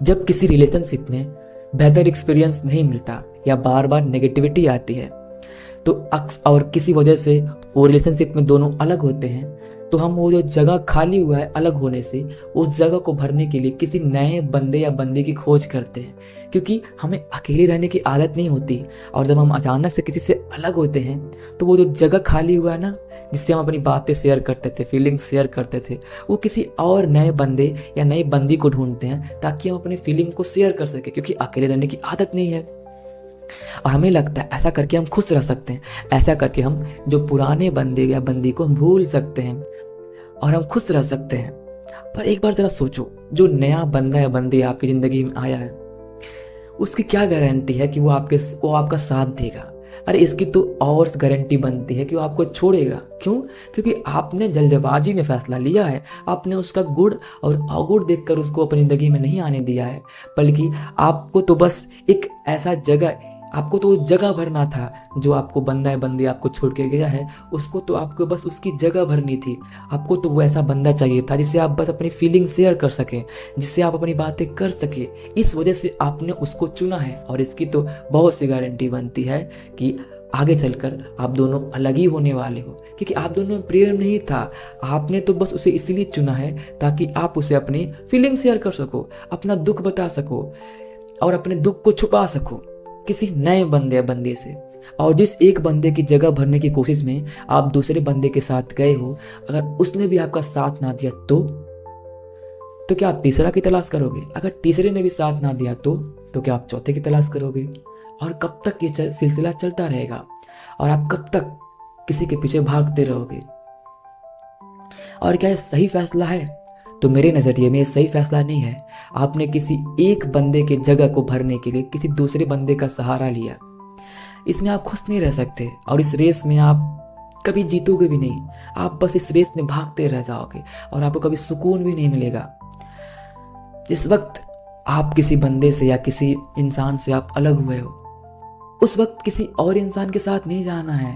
जब किसी रिलेशनशिप में बेहतर एक्सपीरियंस नहीं मिलता या बार बार नेगेटिविटी आती है तो और किसी वजह से वो रिलेशनशिप में दोनों अलग होते हैं, तो हम वो जो जगह खाली हुआ है अलग होने से, उस जगह को भरने के लिए किसी नए बंदे या बंदी की खोज करते हैं, क्योंकि हमें अकेले रहने की आदत नहीं होती। और जब हम अचानक से किसी से अलग होते हैं तो वो जो जगह खाली हुआ है ना, जिससे हम अपनी बातें शेयर करते थे, फीलिंग्स शेयर करते थे, वो किसी और नए बंदे या नई बंदी को ढूंढते हैं ताकि हम अपनी फीलिंग को शेयर कर सकें, क्योंकि अकेले रहने की आदत नहीं है। और हमें लगता है ऐसा करके हम खुश रह सकते हैं, ऐसा करके हम जो पुराने बंदे या बंदी को हम भूल सकते हैं और हम खुश रह सकते हैं। पर एक बार जरा सोचो, जो नया बंदा या बंदी आपकी ज़िंदगी में आया है, उसकी क्या गारंटी है कि वो आपका साथ देगा? अरे इसकी तो और गारंटी बनती है कि वो आपको छोड़ेगा। क्यों? क्योंकि आपने जल्दबाजी में फैसला लिया है, आपने उसका गुण और अवगुण देखकर उसको अपनी ज़िंदगी में नहीं आने दिया है, बल्कि आपको तो बस एक ऐसा जगह, आपको तो जगह भरना था। जो आपको बंदा या बंदी आपको छोड़ के गया है, उसको तो आपको बस उसकी जगह भरनी थी। आपको तो वो ऐसा बंदा चाहिए था जिससे आप बस अपनी फीलिंग शेयर कर सकें, जिससे आप अपनी बातें कर सकें। इस वजह से आपने उसको चुना है, और इसकी तो बहुत सी गारंटी बनती है कि आगे चलकर आप दोनों अलग ही होने वाले हो, क्योंकि आप दोनों में प्रेम नहीं था। आपने तो बस उसे इसलिए चुना है ताकि आप उसे अपनी फीलिंग शेयर कर सको, अपना दुख बता सको और अपने दुख को छुपा सको किसी नए बंदे या बंदी से। और जिस एक बंदे की जगह भरने की कोशिश में आप दूसरे बंदे के साथ गए हो, अगर उसने भी आपका साथ ना दिया तो क्या आप तीसरा की तलाश करोगे? अगर तीसरे ने भी साथ ना दिया तो क्या आप चौथे की तलाश करोगे? और कब तक ये सिलसिला चलता रहेगा? और आप कब तक किसी के पीछे भागते रहोगे? और क्या ये सही फैसला है? तो मेरे नज़रिए में ये सही फैसला नहीं है। आपने किसी एक बंदे के जगह को भरने के लिए किसी दूसरे बंदे का सहारा लिया। इसमें आप खुश नहीं रह सकते, और इस रेस में आप कभी जीतोगे भी नहीं। आप बस इस रेस में भागते रह जाओगे और आपको कभी सुकून भी नहीं मिलेगा। जिस वक्त आप किसी बंदे से या किसी इंसान से आप अलग हुए हो, उस वक्त किसी और इंसान के साथ नहीं जाना है।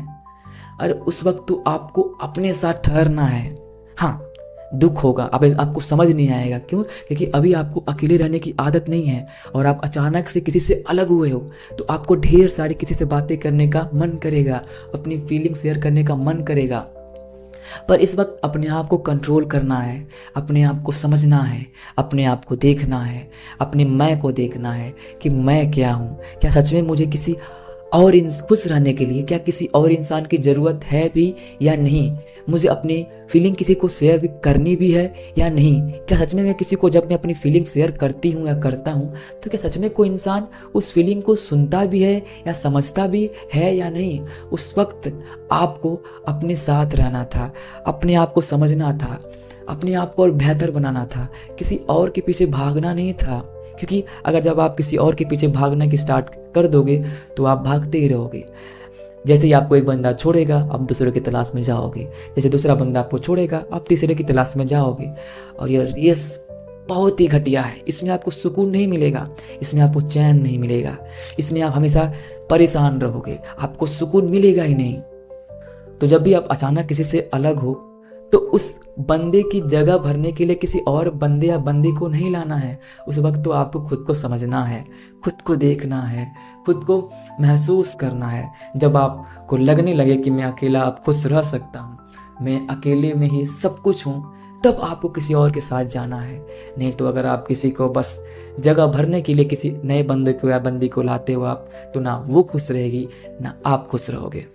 और उस वक्त तो आपको अपने साथ ठहरना है। हाँ, दुख होगा, अब आपको समझ नहीं आएगा। क्यों? क्योंकि अभी आपको अकेले रहने की आदत नहीं है, और आप अचानक से किसी से अलग हुए हो, तो आपको ढेर सारी किसी से बातें करने का मन करेगा, अपनी फीलिंग शेयर करने का मन करेगा। पर इस वक्त अपने आप को कंट्रोल करना है, अपने आप को समझना है, अपने आप को देखना है, अपने मैं को देखना है कि मैं क्या हूँ। क्या सच में मुझे किसी और खुश रहने के लिए क्या किसी और इंसान की ज़रूरत है भी या नहीं? मुझे अपनी फीलिंग किसी को शेयर भी करनी भी है या नहीं? क्या सच में मैं किसी को, जब मैं अपनी फीलिंग शेयर करती हूँ या करता हूँ, तो क्या सच में कोई इंसान उस फीलिंग को सुनता भी है या समझता भी है या नहीं? उस वक्त आपको अपने साथ रहना था, अपने आप को समझना था, अपने आप को और बेहतर बनाना था, किसी और के पीछे भागना नहीं था। क्योंकि अगर जब आप किसी और के पीछे भागना की स्टार्ट कर दोगे तो आप भागते ही रहोगे। जैसे ही आपको एक बंदा छोड़ेगा, आप दूसरे की तलाश में जाओगे। जैसे दूसरा बंदा आपको छोड़ेगा, आप तीसरे की तलाश में जाओगे। और ये रेस बहुत ही घटिया है। इसमें आपको सुकून नहीं मिलेगा, इसमें आपको चैन नहीं मिलेगा, इसमें आप हमेशा परेशान रहोगे, आपको सुकून मिलेगा ही नहीं। तो जब भी आप अचानक किसी से अलग हो, तो उस बंदे की जगह भरने के लिए किसी और बंदे या बंदी को नहीं लाना है। उस वक्त तो आपको खुद को समझना है, खुद को देखना है, खुद को महसूस करना है। जब आपको लगने लगे कि मैं अकेला अब खुश रह सकता हूँ, मैं अकेले में ही सब कुछ हूँ, तब आपको किसी और के साथ जाना है। नहीं तो अगर आप किसी को बस जगह भरने के लिए किसी नए बंदे को या बंदी को लाते हो आप, तो ना वो खुश रहेगी ना आप खुश रहोगे।